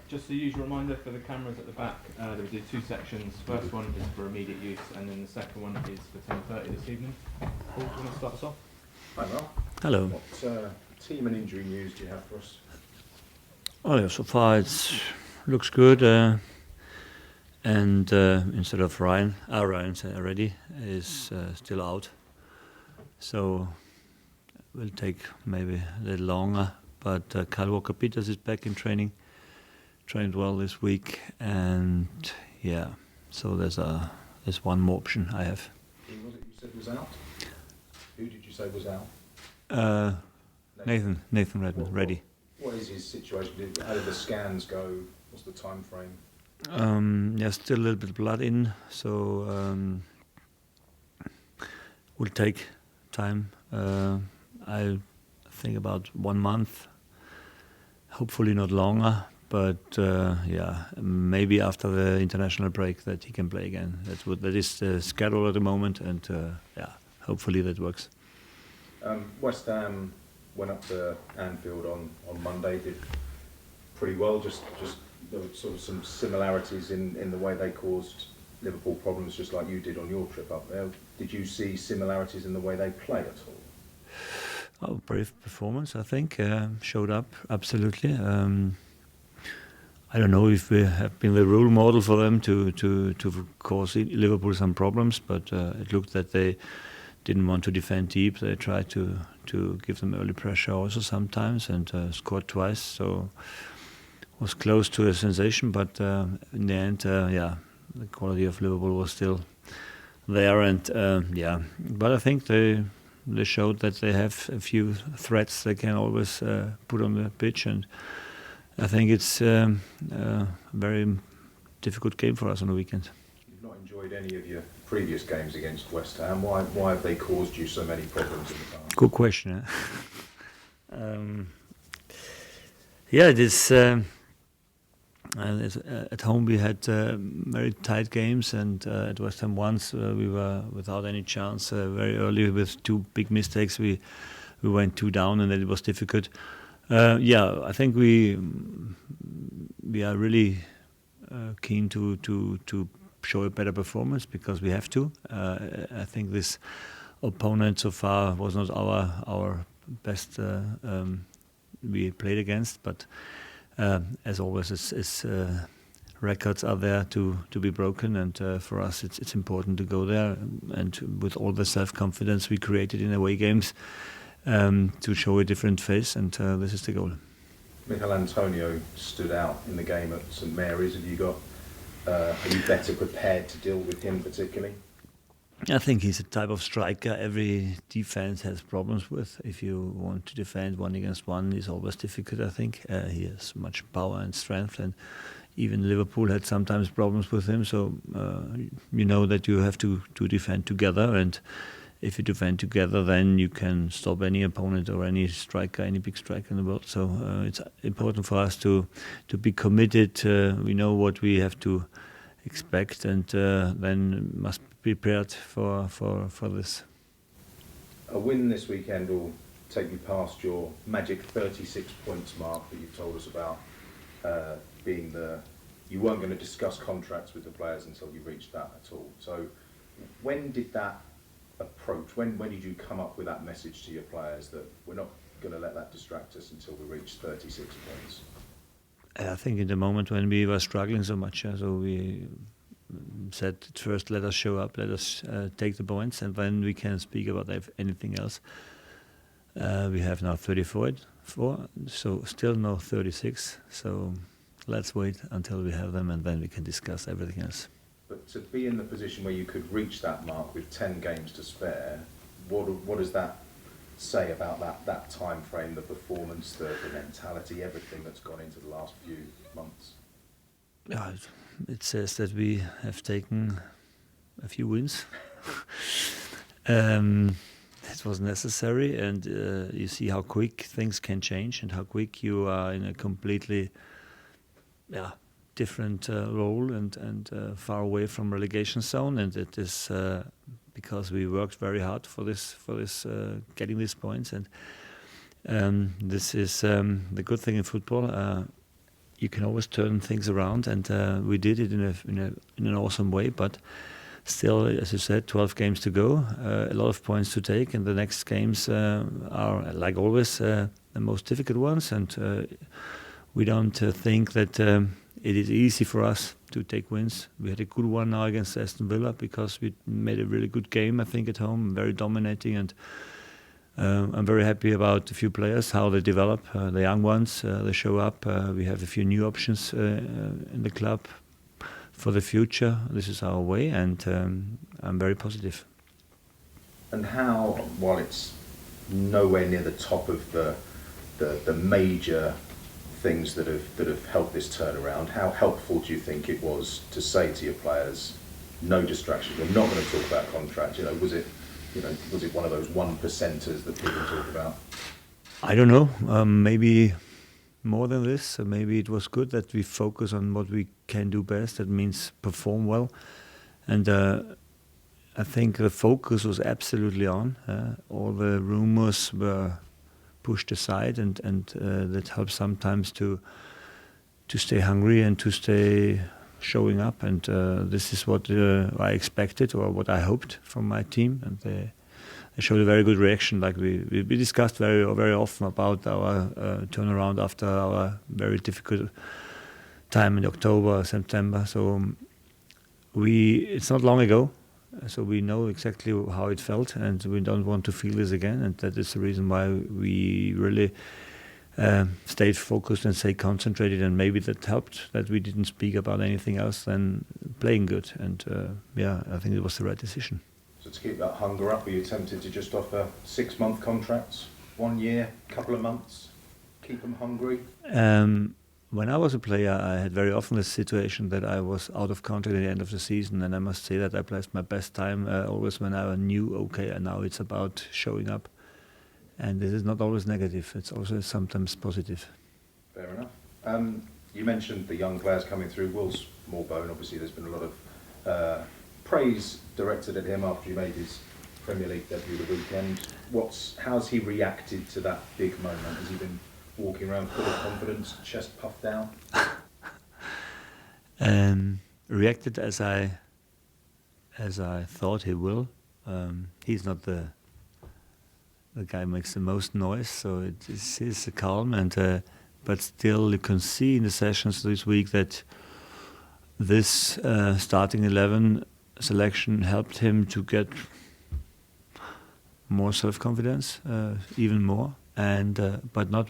Just the usual reminder for the cameras at the back that we did two sections. First one is for immediate use, and then the second one is for 10:30 this evening. Paul, do you want to start us off? Hi, Ralph. Hello. What team and injury news do you have for us? Oh yeah, so far it looks good. And instead of Ryan's already is still out. So it will take maybe a little longer. But Kyle Walker-Peters is back in training. Trained well this week, and yeah, so there's one more option I have. Who was it you said was out? Who did you say was out? Nathan Redmond, ready. What is his situation? How did the scans go? What's the time frame? Yeah, still a little bit of blood in, so will take time. I think about 1 month, hopefully not longer. But yeah, maybe after the international break that he can play again. That is the schedule at the moment, and yeah, hopefully that works. West Ham went up to Anfield on Monday, did pretty well. Just there were sort of some similarities in the way they caused Liverpool problems, just like you did on your trip up there. Did you see similarities in the way they play at all? Oh, brave performance, I think. Showed up, absolutely. I don't know if we have been the role model for them to cause Liverpool some problems, but it looked that they didn't want to defend deep. They tried to give them early pressure also sometimes, and scored twice. So was close to a sensation, but in the end, yeah, the quality of Liverpool was still there, and yeah. But I think they showed that they have a few threats they can always put on the pitch, and I think it's a very difficult game for us on the weekend. You've not enjoyed any of your previous games against West Ham. Why have they caused you so many problems in the past? Good question. Yeah, it is. At home we had very tight games, and at West Ham once we were without any chance. Very early with two big mistakes, we went 2 down, and then it was difficult. Yeah, I think we are really keen to show a better performance, because we have to. I think this opponent so far was not our best we played against, but as always, it's records are there to be broken, and for us it's important to go there, and with all the self-confidence we created in away games, to show a different face, and this is the goal. Michail Antonio stood out in the game at St Mary's. Are you better prepared to deal with him particularly? I think he's a type of striker every defense has problems with. If you want to defend 1 against 1, it's always difficult, I think. He has much power and strength, and even Liverpool had sometimes problems with him. So you know that you have to defend together, and if you defend together, then you can stop any opponent or any striker, any big striker in the world. So it's important for us to be committed. We know what we have to expect, and then must be prepared for this. A win this weekend will take you past your magic 36 points mark that you've told us about, being you weren't going to discuss contracts with the players until you reached that at all. So when did that approach, when did you come up with that message to your players that we're not going to let that distract us until we reach 36 points? I think in the moment when we were struggling so much, so we said first, let us show up, let us take the points, and then we can speak about anything else. We have now 34, so still no 36, so let's wait until we have them, and then we can discuss everything else. But to be in the position where you could reach that mark with 10 games to spare, what does that say about that time frame, the performance, the mentality, everything that's gone into the last few months? It says that we have taken a few wins. It was necessary, and you see how quick things can change, and how quick you are in a completely different role, and far away from relegation zone. And it is because we worked very hard for this getting these points, and this is the good thing in football. you can always turn things around, and we did it in an awesome way. But still, as you said, 12 games to go, a lot of points to take, and the next games are, like always, the most difficult ones. And we don't think that it is easy for us to take wins. We had a good one now against Aston Villa because we made a really good game, I think, at home, very dominating, and I'm very happy about a few players, how they develop. The young ones, they show up. We have a few new options in the club for the future. This is our way, and I'm very positive. And how, while it's nowhere near the top of the major things that have helped this turnaround, how helpful do you think it was to say to your players, no distractions, we're not going to talk about contracts? Was it one of those 1%ers that people talk about? I don't know. Maybe more than this. Maybe it was good that we focus on what we can do best. That means perform well. And I think the focus was absolutely on. All the rumors were pushed aside, and that helps sometimes to stay hungry and to stay showing up. And this is what I expected, or what I hoped from my team. And they showed a very good reaction. Like we discussed very often about our turnaround after our very difficult time in October, September. So it's not long ago. So we know exactly how it felt, and we don't want to feel this again. And that is the reason why we really stayed focused and stayed concentrated. And maybe that helped that we didn't speak about anything else than playing good. And I think it was the right decision. So to keep that hunger up, were you tempted to just offer 6-month contracts, 1 year, couple of months, keep them hungry? When I was a player, I had very often the situation that I was out of contract at the end of the season, and I must say that I played my best time always when I knew, okay, and now it's about showing up. And this is not always negative, it's also sometimes positive. Fair enough. You mentioned the young players coming through. Will Smallbone, obviously there's been a lot of praise directed at him after he made his Premier League debut the weekend. How's he reacted to that big moment? Has he been walking around full of confidence, chest puffed down? Reacted as I thought he will. He's not the guy who makes the most noise, so he's calm, and but still you can see in the sessions this week that this starting 11 selection helped him to get more self-confidence, even more. And but not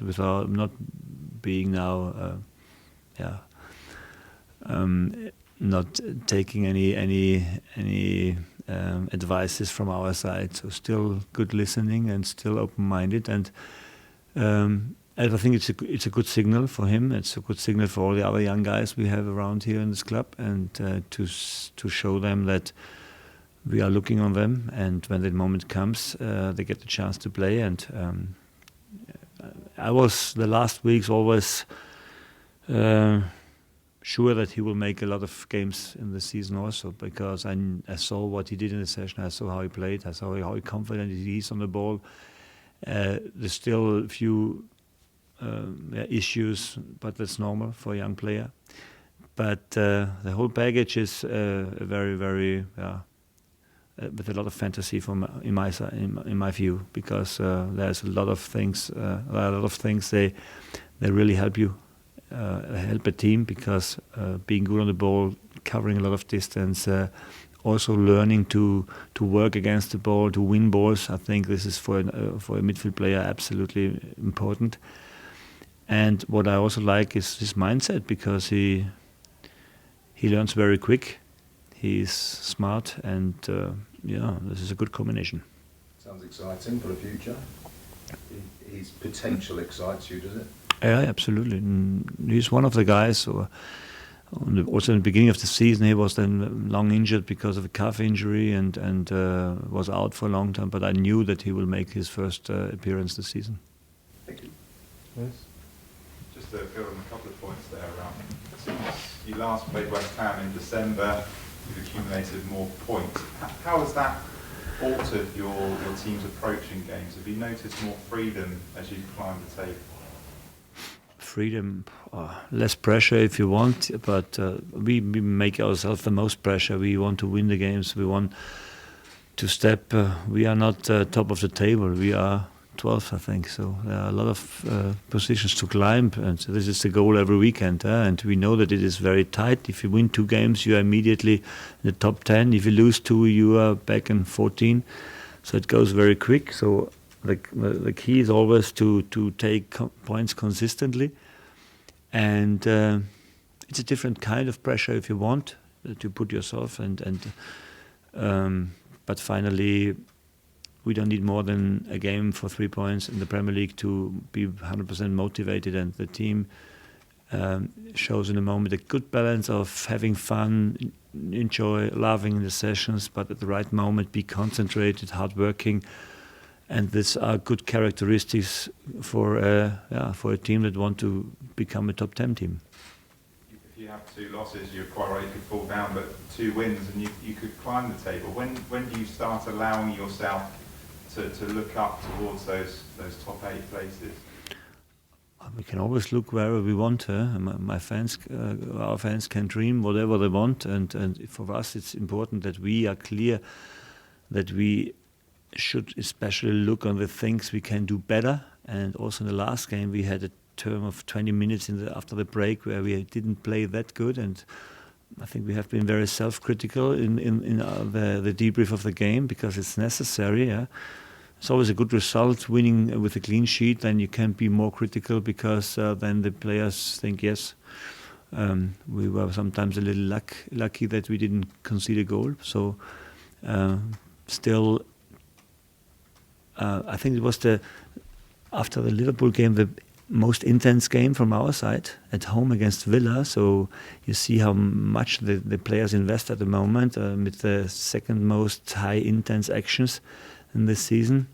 being now, not taking any advices from our side. So still good listening and still open-minded. And I think it's a good signal for him. It's a good signal for all the other young guys we have around here in this club, and to show them that we are looking on them. And when that moment comes, they get the chance to play. And I was the last weeks always sure that he will make a lot of games in the season also, because I saw what he did in the session, I saw how he played, I saw how confident he is on the ball. There's still a few issues, but that's normal for a young player. But the whole package is very, very with a lot of fantasy in my view, because there's a lot of things. They really help you, help a team, because being good on the ball, covering a lot of distance, also learning to work against the ball, to win balls. I think this is for a midfield player absolutely important. And what I also like is his mindset, because he learns very quick. He's smart, and this is a good combination. Sounds exciting for the future. His potential excites you, does it? Yeah, absolutely. He's one of the guys. Also in the beginning of the season, he was then long injured because of a calf injury, and was out for a long time. But I knew that he will make his first appearance this season. Thank you. Yes. Just to build on a couple of points there, Ralph. Since you last played West Ham in December, you've accumulated more points. How has that altered your team's approach in games? Have you noticed more freedom as you climb the table? freedom, less pressure if you want, but we make ourselves the most pressure. We want to win the games. We want to step. We are not top of the table. We are 12th, I think. So there are a lot of positions to climb, and so this is the goal every weekend. And we know that it is very tight. If you win 2 games, you are immediately in the top 10. If you lose 2, you are back in 14. So it goes very quick. So the key is always to take points consistently, and it's a different kind of pressure if you want to put yourself but finally we don't need more than a game for 3 points in the Premier League to be 100% motivated, and the team shows in a moment a good balance of having fun, enjoy, loving the sessions, but at the right moment be concentrated, hardworking. And these are good characteristics for a team that want to become a top 10 team. If you have 2 losses, you're quite right, you could fall down, but 2 wins and you could climb the table. When do you start allowing yourself to look up towards those top 8 places? We can always look wherever we want. My fans, our fans can dream whatever they want, and for us it's important that we are clear that we should especially look on the things we can do better. And also in the last game we had a term of 20 minutes after the break where we didn't play that good, and I think we have been very self-critical in the debrief of the game, because it's necessary. It's always a good result winning with a clean sheet. Then you can be more critical, because then the players think, yes, we were sometimes a little lucky that we didn't concede a goal. So still, I think it was after the Liverpool game the most intense game from our side at home against Villa. So you see how much the players invest at the moment, with the second most high intense actions in this season.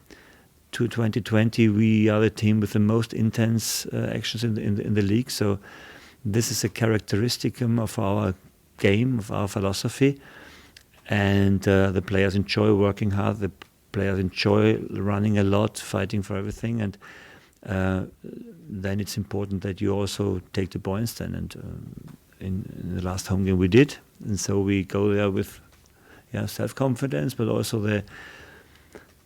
To 2020, we are the team with the most intense actions in the league. So this is a characteristic of our game, of our philosophy, and the players enjoy working hard. The players enjoy running a lot, fighting for everything, and then it's important that you also take the points then. And in the last home game we did, and so we go there with self-confidence, but also the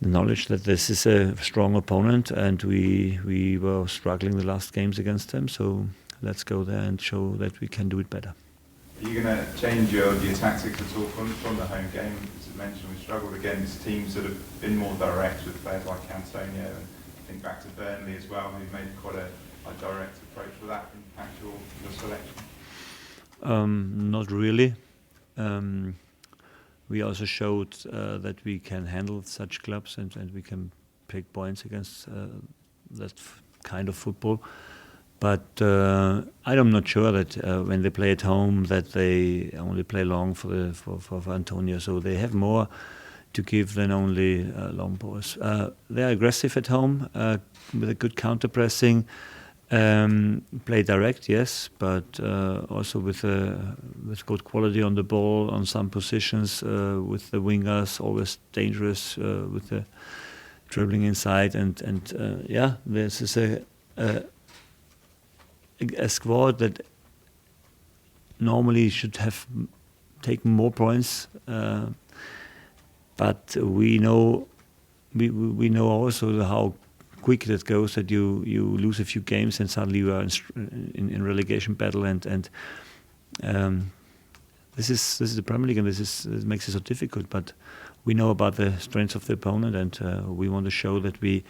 knowledge that this is a strong opponent, and we were struggling the last games against them. So let's go there and show that we can do it better. Are you going to change your tactics at all from the home game? As I mentioned, we struggled against teams that have been more direct with players like Antonio, and I think back to Burnley as well, who made quite a direct approach. Will that impact your selection? Not really. We also showed that we can handle such clubs, and we can pick points against that kind of football. But I'm not sure that when they play at home that they only play long for Antonio. So they have more to give than only long balls. They are aggressive at home with a good counter pressing. Play direct, yes, but also with good quality on the ball on some positions. With the wingers, always dangerous with the dribbling inside, and this is a squad that normally should have taken more points, but we know also how quick that goes, that you lose a few games and suddenly you are in relegation battle, and this is the Premier League, and this makes it so difficult. But we know about the strengths of the opponent, and we want to show that we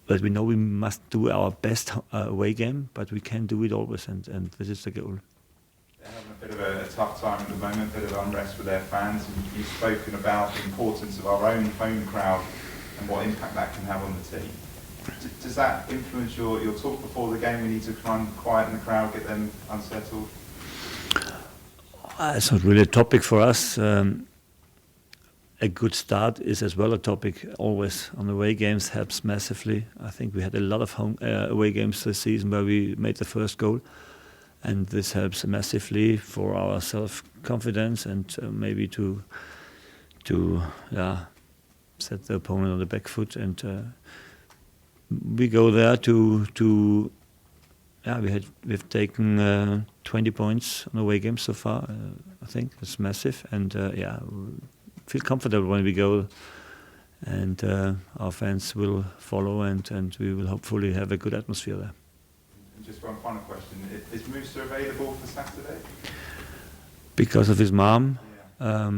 know we must do our best away game, but we can do it always, and this is the goal. They're having a bit of a tough time at the moment, a bit of unrest with their fans, and you've spoken about the importance of our own home crowd and what impact that can have on the team. Does that influence your talk before the game? We need to try and quieten the crowd, get them unsettled? It's not really a topic for us. A good start is as well a topic always on away games, helps massively. I think we had a lot of away games this season where we made the first goal, and this helps massively for our self-confidence and maybe to set the opponent on the back foot. And we go there to we've taken 20 points on away games so far. I think it's massive, and feel comfortable when we go, and our fans will follow, and we will hopefully have a good atmosphere there. And just one final question: is Musa available for Saturday? Because of his mom, Yeah.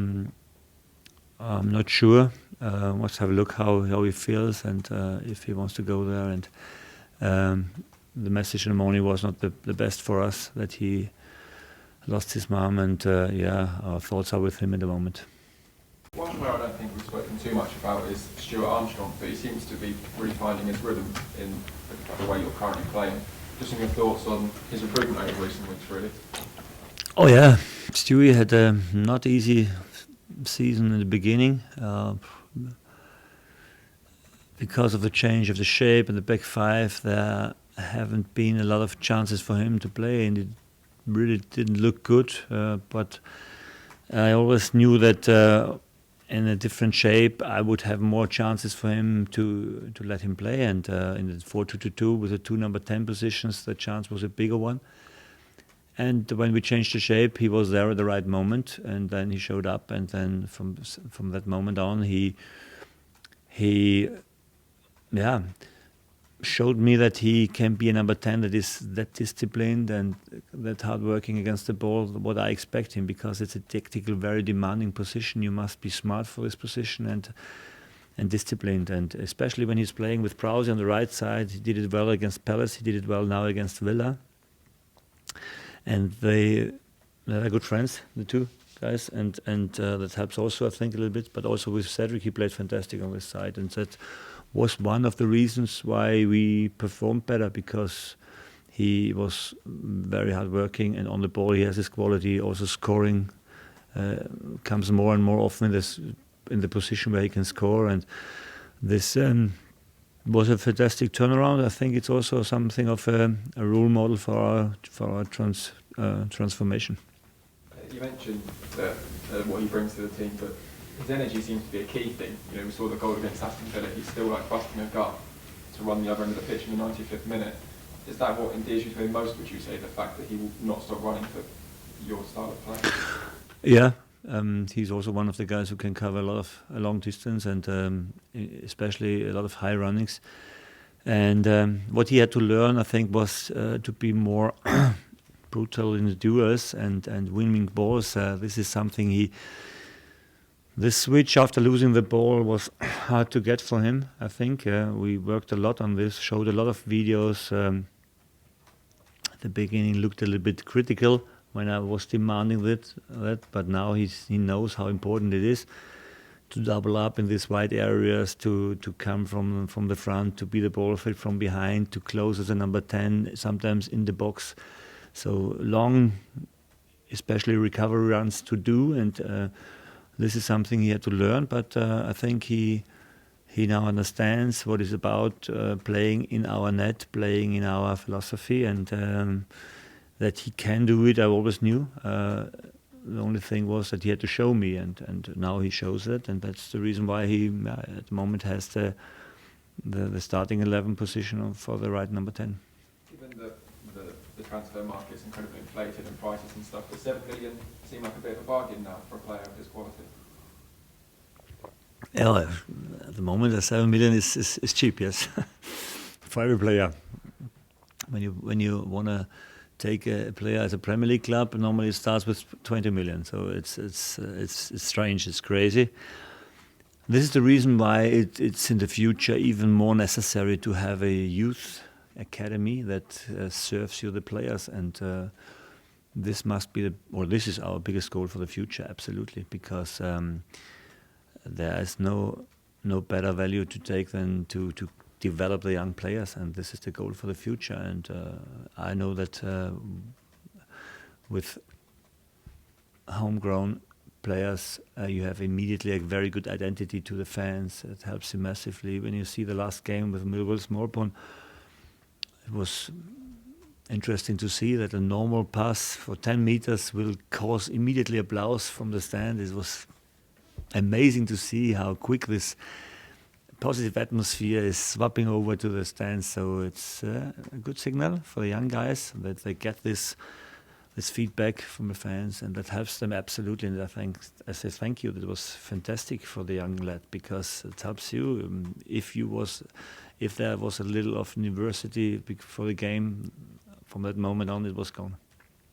I'm not sure. Let's have a look how he feels and if he wants to go there. And the message in the morning was not the best for us, that he lost his mom, and our thoughts are with him at the moment. One player I don't think we've spoken too much about is Stuart Armstrong, but he seems to be really finding his rhythm in the way you're currently playing. Just some of your thoughts on his improvement over recent weeks, really. Oh yeah, Stewie had a not easy season in the beginning because of the change of the shape and the back five. There haven't been a lot of chances for him to play, and it really didn't look good. But I always knew that in a different shape I would have more chances for him to let him play. And in the 4-2-2 with the two number 10 positions, the chance was a bigger one. And when we changed the shape, he was there at the right moment, and then he showed up. And then from that moment on, he showed me that he can be a number 10 that is that disciplined and that hardworking against the ball, what I expect him, because it's a tactical, very demanding position. You must be smart for this position and disciplined. And especially when he's playing with Prowse on the right side, he did it well against Palace, he did it well now against Villa. And they're good friends, the two guys, and that helps also, I think, a little bit. But also with Cedric, he played fantastic on this side, and that was one of the reasons why we performed better, because he was very hardworking, and on the ball he has his quality. Also scoring comes more and more often in the position where he can score, and this was a fantastic turnaround. I think it's also something of a role model for our transformation. You mentioned that, what he brings to the team, but his energy seems to be a key thing. You know, we saw the goal against Aston Villa. He's still like busting a gut to run the other end of the pitch in the 95th minute. Is that what endears you to him most, would you say, the fact that he will not stop running for your style of play? Yeah. He's also one of the guys who can cover a long distance, and especially a lot of high runnings. And what he had to learn, I think, was to be more brutal in the duels and winning balls. This is something this switch after losing the ball was hard to get for him, I think. We worked a lot on this, showed a lot of videos. At the beginning looked a little bit critical when I was demanding that, but now he knows how important it is to double up in these wide areas, to come from the front, to be the ball fit from behind, to close as a number 10, sometimes in the box. So long, especially recovery runs to do, and this is something he had to learn. But I think he now understands what it's about, playing in our net, playing in our philosophy, and that he can do it. I always knew. The only thing was that he had to show me, and now he shows it, and that's the reason why he at the moment has the starting 11 position for the right number 10. Given the transfer market is incredibly inflated and prices and stuff, does 7 million seem like a bit of a bargain now for a player of his quality? Yeah, at the moment, 7 million is cheap, yes, for every player. When you want to take a player as a Premier League club, normally it starts with 20 million. So it's strange, it's crazy. This is the reason why it's in the future even more necessary to have a youth academy that serves you the players, and this must be this is our biggest goal for the future, absolutely, because there is no better value to take than to develop the young players, and this is the goal for the future. And I know that with homegrown players, you have immediately a very good identity to the fans. It helps you massively. When you see the last game with Millwall's Morpon, it was interesting to see that a normal pass for 10 meters will cause immediately applause from the stand. It was amazing to see how quick this positive atmosphere is swapping over to the stands. So it's a good signal for the young guys that they get this feedback from the fans, and that helps them absolutely. And I say thank you. That was fantastic for the young lad, because it helps you. If there was a little of nervosity before the game, from that moment on, it was gone.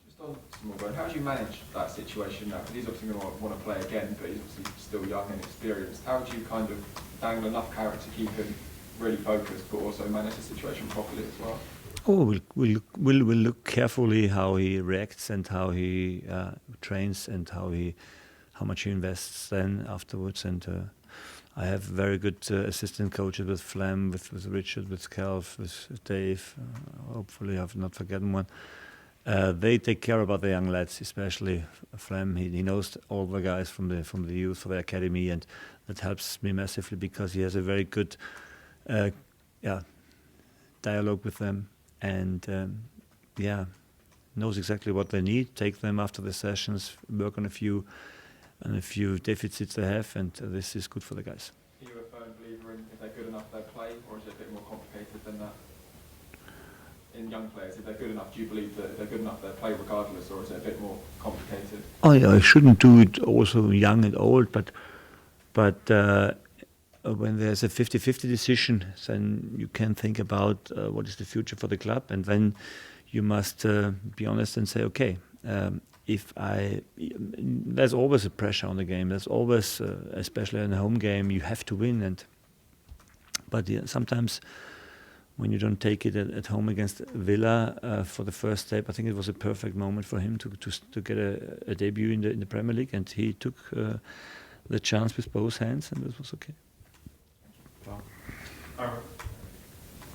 Just on Smallbone, how do you manage that situation now? Because he's obviously going to want to play again, but he's obviously still young and experienced. How do you kind of dangle enough carrot to keep him really focused, but also manage the situation properly as well? Oh, we'll look carefully how he reacts and how he trains and how much he invests then afterwards. And I have very good assistant coaches with Flem, with Richard, with Calv, with Dave. Hopefully, I've not forgotten one. They take care about the young lads, especially Flem. He knows all the guys from the youth, from the academy, and that helps me massively because he has a very good dialogue with them. And knows exactly what they need. Take them after the sessions, work on a few deficits they have, and this is good for the guys. Are you a firm believer in if they're good enough, they play, or is it a bit more complicated than that? In young players, if they're good enough, do you believe that if they're good enough, they play regardless, or is it a bit more complicated? I shouldn't do it also young and old, but when there's a 50-50 decision, then you can think about what is the future for the club, and then you must be honest and say, okay, there's always a pressure on the game. There's always, especially in a home game, you have to win. But sometimes when you don't take it at home against Villa for the first step, I think it was a perfect moment for him to get a debut in the Premier League, and he took the chance with both hands, and it was okay. I'd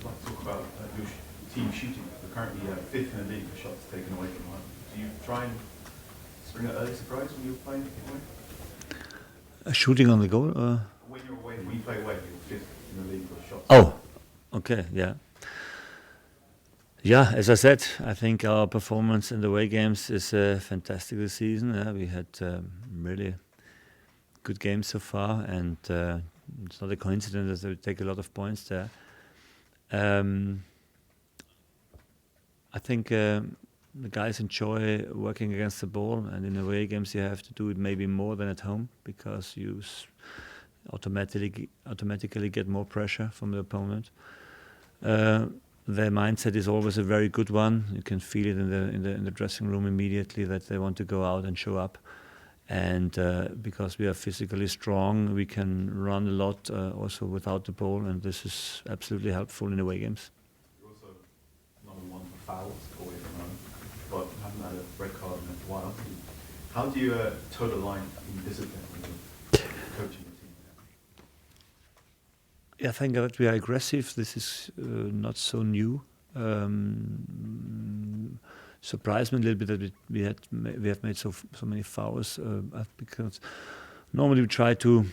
like to talk about your team shooting. We're currently fifth in the league for shots taken away from home. Do you try and spring an early surprise when you're playing away? Shooting on the goal? When you're away, when you play away, you're fifth in the league for shots. Oh, okay, yeah. Yeah, as I said, I think our performance in the away games is fantastic this season. We had really good games so far, and it's not a coincidence that we take a lot of points there. I think the guys enjoy working against the ball, and in away games you have to do it maybe more than at home because you automatically get more pressure from the opponent. Their mindset is always a very good one. You can feel it in the dressing room immediately that they want to go out and show up. And because we are physically strong, we can run a lot also without the ball, and this is absolutely helpful in away games. You're also number one for fouls away from home, but haven't had a red card in a while. How do you toe the line in discipline when you're coaching the team? I think that we are aggressive. This is not so new. Surprised me a little bit that we have made so many fouls because normally we try to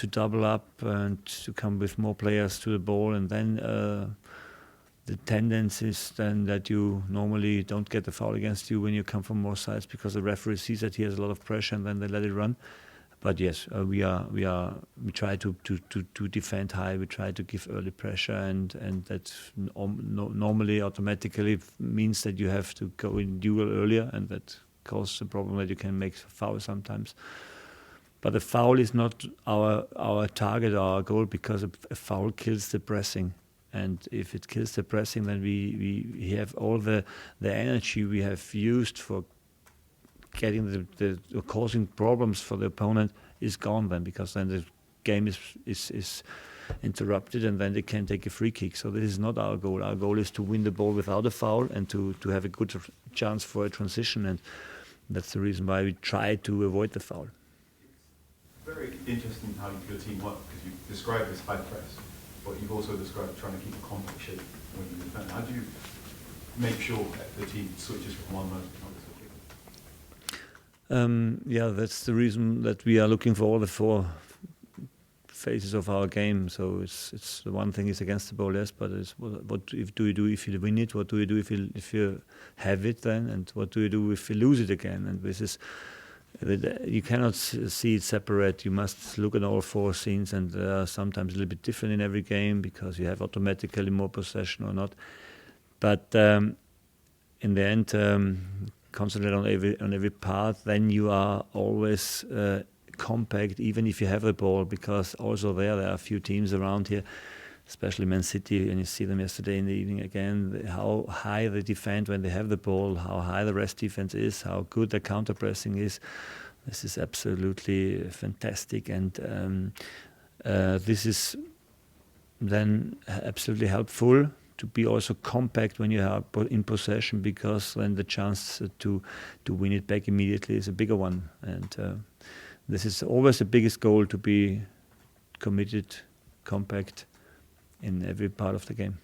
double up and to come with more players to the ball, and then the tendency is then that you normally don't get the foul against you when you come from more sides because the referee sees that he has a lot of pressure and then they let it run. But yes, we try to defend high. We try to give early pressure, and that normally automatically means that you have to go in duel earlier, and that causes a problem that you can make foul sometimes. But the foul is not our target or our goal, because a foul kills the pressing, and if it kills the pressing, then we have all the energy we have used for getting the causing problems for the opponent is gone then, because then the game is interrupted and then they can take a free kick. So this is not our goal. Our goal is to win the ball without a foul and to have a good chance for a transition, and that's the reason why we try to avoid the foul. It's very interesting how your team works, because you describe this high press, but you've also described trying to keep a compact shape when you defend. How do you make sure that the team switches from one mode to another? That's the reason that we are looking for all the four phases of our game. So it's the one thing is against the ball, yes, but it's what do you do if you win it? What do you do if you have it then? And what do you do if you lose it again? And this is You cannot see it separate. You must look at all four scenes, and sometimes a little bit different in every game because you have automatically more possession or not. But in the end, concentrate on every part. Then you are always compact, even if you have the ball, because also there are a few teams around here, especially Man City, and you see them yesterday in the evening again, how high they defend when they have the ball, how high the rest defense is, how good the counter-pressing is. This is absolutely fantastic, and this is then absolutely helpful to be also compact when you are in possession, because then the chance to win it back immediately is a bigger one. And this is always the biggest goal, to be committed, compact in every part of the game.